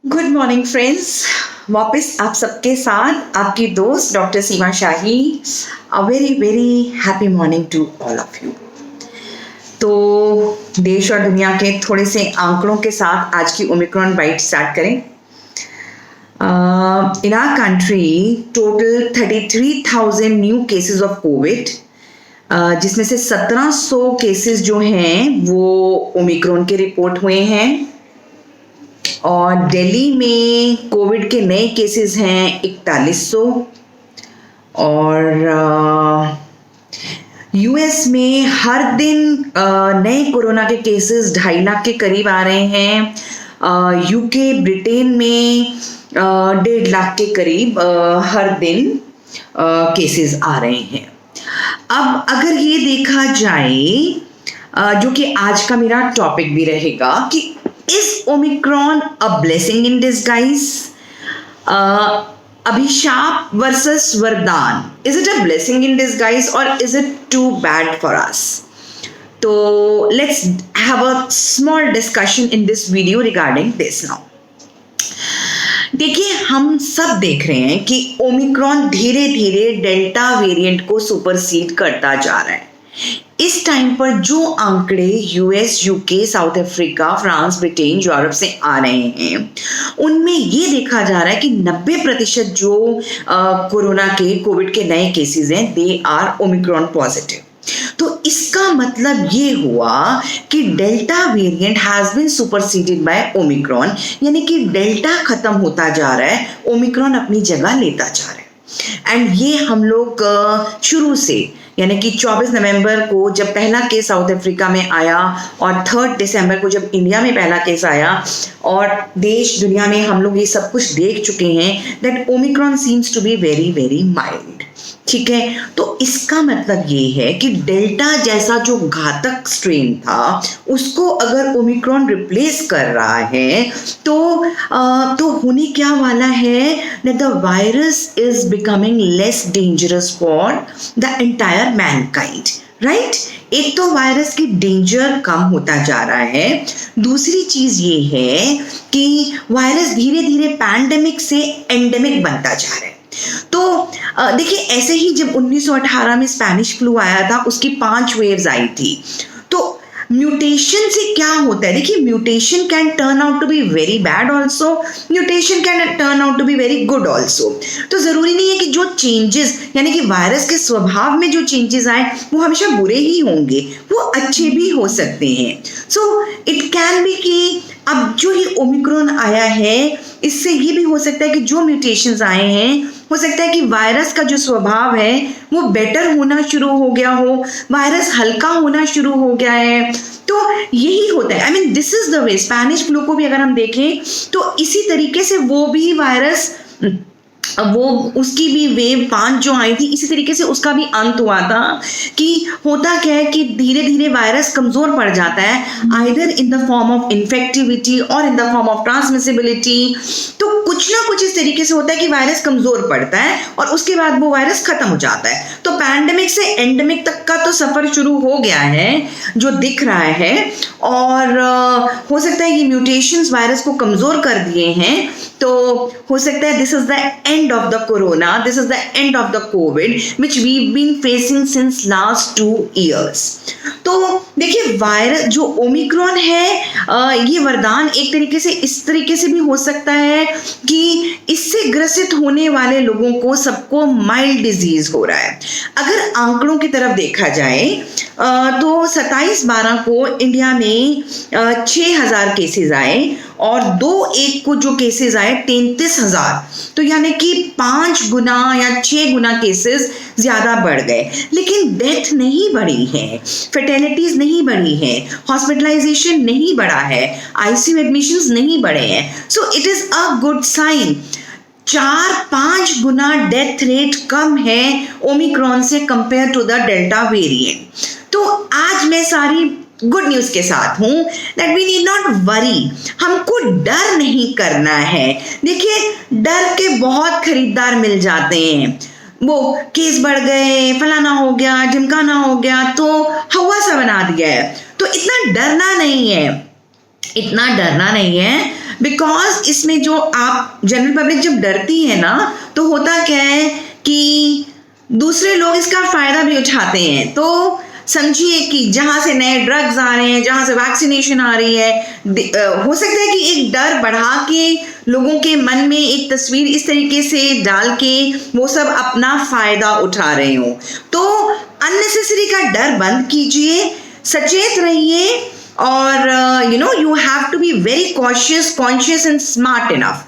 Good morning friends. वापस आप सबके साथ आपकी दोस्त doctor Seema Shahi. A very very happy morning to all of you. तो देश और दुनिया के थोड़े से आंकड़ों के साथ आज की ओमिक्रॉन बाइट स्टार्ट करें। In our country total 33,000 new cases of Covid, जिसमें से 1700 केसेस जो हैं वो ओमिक्रॉन के रिपोर्ट हुए हैं। और दिल्ली में कोविड के नए केसेस हैं 4100। और यूएस में हर दिन नए कोरोना के केसेस 2.5 लाख के करीब आ रहे हैं। यूके ब्रिटेन में 1.5 लाख के करीब हर दिन केसेस आ रहे हैं। अब अगर ये देखा जाए, जो कि आज का मेरा टॉपिक भी रहेगा, कि Is Omicron a blessing in disguise? अभिशाप versus वरदान. Is it a blessing in disguise or is it too bad for us? So let's have a small discussion in this video regarding this now. देखिए, हम सब देख रहे हैं कि Omicron धीरे धीरे डेल्टा वेरिएंट को सुपरसीड करता जा रहा है। इस टाइम पर जो आंकड़े US, UK, south Africa, France, Britain, Europe से आ रहे हैं, उनमें ये देखा जा रहा है कि 90% जो कोरोना के कोविड के नए केसेस हैं दे आर ओमिक्रॉन पॉजिटिव। तो इसका मतलब ये हुआ कि Delta variant has been superseded by Omicron, यानी कि डेल्टा खत्म होता जा रहा है, ओमिक्रॉन अपनी जगह लेता जा रहा है। एंड ये हम लोग शुरू से, यानी कि 24 नवंबर को जब पहला केस साउथ अफ्रीका में आया और 3 दिसंबर को जब इंडिया में पहला केस आया, और देश दुनिया में हम लोग ये सब कुछ देख चुके हैं that Omicron seems to be very very mild. ठीक है, तो इसका मतलब ये है कि डेल्टा जैसा जो घातक स्ट्रेन था उसको अगर ओमिक्रॉन रिप्लेस कर रहा है तो होने क्या वाला है, that the virus is becoming less dangerous for the entire Mankind, right. एक तो वायरस की डेंजर कम होता जा रहा है, दूसरी चीज ये है कि वायरस धीरे धीरे पैंडेमिक से एंडेमिक बनता जा रहा है। तो देखिए, ऐसे ही जब 1918 में स्पेनिश फ्लू आया था, उसकी 5 वेव्स आई थी। तो म्यूटेशन से क्या होता है, देखिए, mutation can turn out to be very bad also, mutation can turn out to be very good also. तो जरूरी नहीं है कि जो चेंजेस, यानी कि वायरस के स्वभाव में जो चेंजेस आए वो हमेशा बुरे ही होंगे, वो अच्छे भी हो सकते हैं। सो इट कैन बी कि अब जो ये ओमिक्रॉन आया है, इससे ये भी हो सकता है कि जो म्यूटेशंस आए हैं, हो सकता है कि वायरस का जो स्वभाव है वो बेटर होना शुरू हो गया हो, वायरस हल्का होना शुरू हो गया है। तो यही होता है, I mean this is the way. Spanish flu को भी अगर हम देखें तो इसी तरीके से वो भी वायरस, वो उसकी भी वेव 5 जो आई थी, इसी तरीके से उसका भी अंत हुआ था। कि होता क्या है कि धीरे धीरे वायरस कमजोर पड़ जाता है, either in the form of infectivity और in the form of transmissibility. तो कुछ ना कुछ इस तरीके से होता है कि वायरस कमजोर पड़ता है और उसके बाद वो वायरस खत्म हो जाता है। तो पैंडेमिक से एंडेमिक तक का तो सफर शुरू हो गया है जो दिख रहा है, और हो सकता है ये म्यूटेशंस वायरस को कमजोर कर दिए हैं। तो हो सकता है this is the end of the corona, this is the end of the covid which we've been facing since last 2 years। तो देखिए, वायरस जो ओमिक्रॉन है, ये वरदान एक तरीके से इस तरीके से भी हो सकता है कि इससे ग्रसित होने वाले लोगों को सबको माइल्ड डिजीज हो रहा है। अगर आंकड़ों की तरफ देखा जाए तो 27/12 को इंडिया में 6000 केसेस आए और 2/1 को जो केसेस आए 33,000। तो यानी कि 5 गुना या 6 गुना केसेस ज्यादा बढ़ गए, लेकिन डेथ नहीं बढ़ी है, फेटेलिटीज नहीं बढ़ी है, हॉस्पिटलाइजेशन नहीं बढ़ा है, आईसीयू एडमिशंस नहीं बढ़े हैं। So it is a good sign. 4-5 गुना डेथ रेट कम है ओमिक्रॉन से compare to the delta variant. तो आज मैं सारी गुड न्यूज के साथ हूं that we need not worry, हमको डर नहीं करना है। देखिए, डर के बहुत खरीदार मिल जाते हैं, वो केस बढ़ गए, फलाना हो गया, ढिमकाना हो गया, तो हवा सा बना दिया है। तो इतना डरना नहीं है, इतना डरना नहीं है, बिकॉज इसमें जो आप जनरल पब्लिक जब डरती है ना, तो होता क्या है कि दूसरे लोग इसका फायदा भी उठाते हैं। तो समझिए कि जहां से नए ड्रग्स आ रहे हैं, जहां से वैक्सीनेशन आ रही है, हो सकता है कि एक डर बढ़ा के लोगों के मन में एक तस्वीर इस तरीके से डाल के वो सब अपना फायदा उठा रहे हो। तो अननेसेसरी का डर बंद कीजिए, सचेत रहिए, और you have to be very conscious and smart enough।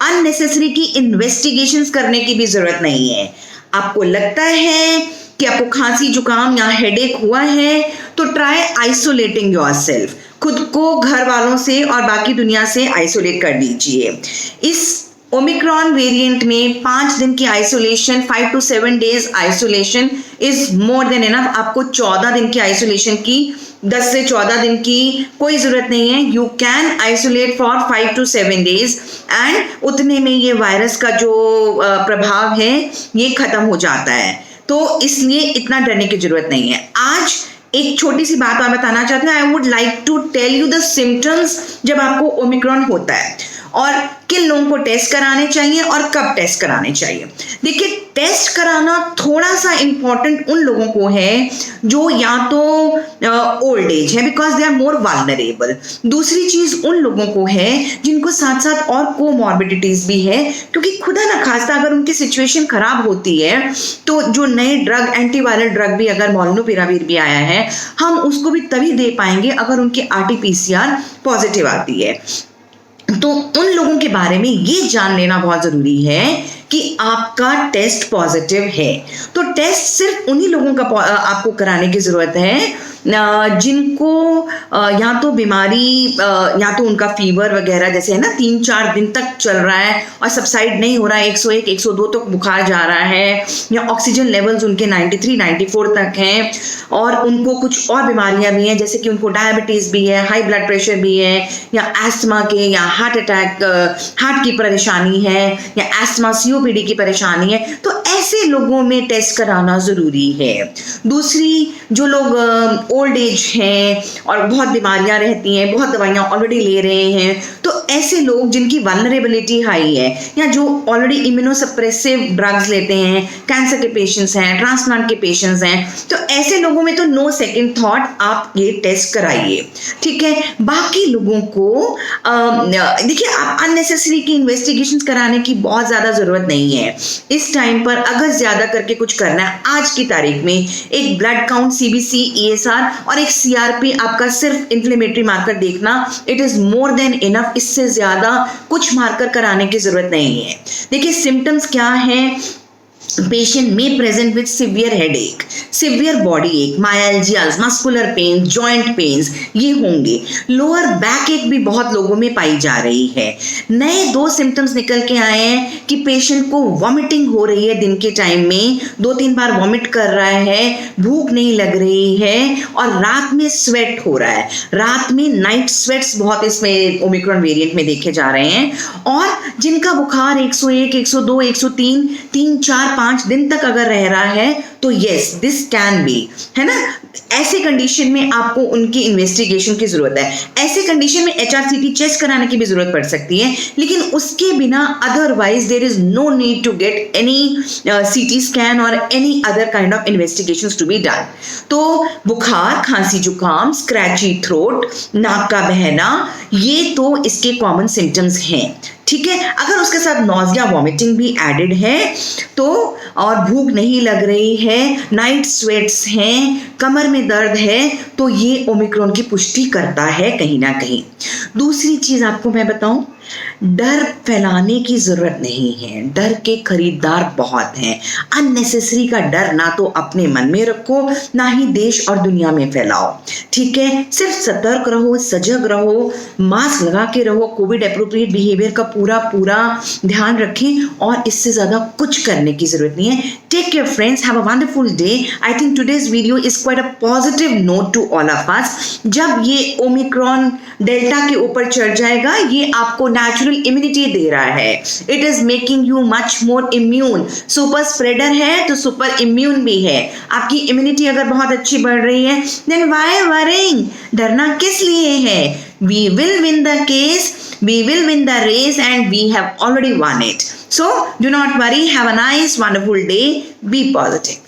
Unnecessary की इन्वेस्टिगेशंस करने की भी जरूरत नहीं है। आपको लगता है कि आपको खांसी जुकाम या हेडेक हुआ है, तो ट्राई आइसोलेटिंग योरसेल्फ, खुद को घर वालों से और बाकी दुनिया से आइसोलेट कर दीजिए। इस ओमिक्रॉन वेरिएंट में 5 दिन की isolation, 5 to 7 days isolation is more than enough. आपको 14 दिन की आइसोलेशन की, 10 से 14 दिन की कोई जरूरत नहीं है। You can isolate for 5 to 7 days and उतने में ये वायरस का जो प्रभाव है ये खत्म हो जाता है। तो इसलिए इतना डरने की जरूरत नहीं है। आज एक छोटी सी बात मैं बताना चाहती हूँ। I would like to tell you the symptoms जब आपको ओमिक्रॉन होता है, और किन लोगों को टेस्ट कराने चाहिए और कब टेस्ट कराने चाहिए। देखिए, टेस्ट कराना थोड़ा सा इंपॉर्टेंट उन लोगों को है जो या तो ओल्ड एज है, because they are more vulnerable. दूसरी चीज उन लोगों को है जिनको साथ साथ और कोमॉर्बिडिटीज भी है, क्योंकि खुदा ना खास्ता अगर उनकी सिचुएशन खराब होती है तो जो नए ड्रग, एंटीवायरल ड्रग भी अगर मोलनुपिराविर भी आया है, हम उसको भी तभी दे पाएंगे अगर उनकी RT-PCR पॉजिटिव आती है। तो उन लोगों के बारे में ये जान लेना बहुत जरूरी है कि आपका टेस्ट पॉजिटिव है। तो टेस्ट सिर्फ उन्हीं लोगों का आपको कराने की जरूरत है जिनको या तो बीमारी, या तो उनका फीवर वगैरह जैसे है ना 3-4 दिन तक चल रहा है और सबसाइड नहीं हो रहा है, 101, 102 तक बुखार जा रहा है, या ऑक्सीजन लेवल्स उनके 93, 94 तक हैं, और उनको कुछ और बीमारियां भी हैं, जैसे कि उनको डायबिटीज भी है, हाई ब्लड प्रेशर भी है, या एस्थमा के या हार्ट अटैक, हार्ट की परेशानी है, या एस्थमा COPD की परेशानी है। तो ऐसे लोगों में टेस्ट कराना जरूरी है। दूसरी, जो लोग ओल्ड एज हैं और बहुत बीमारियां रहती हैं, बहुत दवाइयां ऑलरेडी ले रहे हैं, तो ऐसे लोग जिनकी वल्नरेबिलिटी हाई है, या जो ऑलरेडी इम्यूनोसप्रेसिव ड्रग्स लेते हैं, कैंसर के पेशेंट्स हैं, ट्रांसप्लांट के पेशेंट्स हैं, तो ऐसे लोगों में तो नो सेकंड थॉट, आप ये टेस्ट कराइए। ठीक है। बाकी लोगों को देखिए, आप अननेसेसरी की इन्वेस्टिगेशंस कराने की बहुत ज्यादा जरूरत नहीं है। इस टाइम पर अगर ज्यादा करके कुछ करना है, आज की तारीख में एक ब्लड काउंट, CBC, ESR और एक CRP, आपका सिर्फ इन्फ्लेमेटरी मार्कर देखना, it is more than enough. इससे ज्यादा कुछ मार्कर कराने की जरूरत नहीं है। देखिए, सिम्टम्स क्या हैं। Patient may present with severe headache, severe body ache, myalgias, muscular pains, joint pains, ये होंगे। लोअर बैक एक भी बहुत लोगों में पाई जा रही है। नए 2 सिम्टम्स निकल के आए हैं कि पेशेंट को वॉमिटिंग हो रही है, दिन के टाइम में 2-3 बार वॉमिट कर रहा है, भूख नहीं लग रही है, और रात में स्वेट हो रहा है। रात में नाइट स्वेट्स बहुत इसमें ओमिक्रॉन वेरिएंट में देखे जा रहे हैं। और जिनका बुखार 101, 102, 103, 3-4-5 दिन तक अगर रह रहा है, तो यस, दिस कैन बी, है ना। ऐसे कंडीशन में आपको उनकी इन्वेस्टिगेशन की जरूरत है। ऐसे कंडीशन में HRCT चेस्ट कराने की भी जरूरत पड़ सकती है, लेकिन उसके बिना otherwise there is no need to get any CT scan और any other kind of investigations to be done. तो बुखार, खांसी जुकाम, स्क्रैची थ्रोट, नाक का बहना, ये तो इसके कॉमन सिम्टम्स हैं। ठीक है। अगर उसके साथ नॉजिया, वॉमिटिंग भी एडेड है तो, और भूख नहीं लग रही है, नाइट स्वेट्स हैं, कमर में दर्द है, तो ये ओमिक्रॉन की पुष्टि करता है कहीं ना कहीं। दूसरी चीज आपको मैं बताऊं, डर फैलाने की जरूरत नहीं है। डर के खरीदार बहुत हैं। अननेसेसरी का डर ना तो अपने मन में रखो, ना ही देश और दुनिया में फैलाओ। ठीक है। सिर्फ सतर्क रहो, सजग रहो, मास्क लगा के रहो, कोविड एप्रोप्रिएट बिहेवियर का पूरा ध्यान रखें, और इससे ज्यादा कुछ करने की जरूरत नहीं है। Take care friends, have a wonderful day. I think today's video is quite a positive note to all of us. जब ये ओमिक्रॉन डेल्टा के ऊपर चढ़ जाएगा, ये आपको नेचुरल इम्यूनिटी दे रहा है। It is making you much more immune. Super spreader है तो सुपर इम्यून भी है। आपकी इम्यूनिटी अगर बहुत अच्छी बढ़ रही है, देन व्हाई वरिंग, डरना किस लिए है। We will win the case, we will win the race, and we have already won it. So do not worry. Have a nice, wonderful day. Be positive.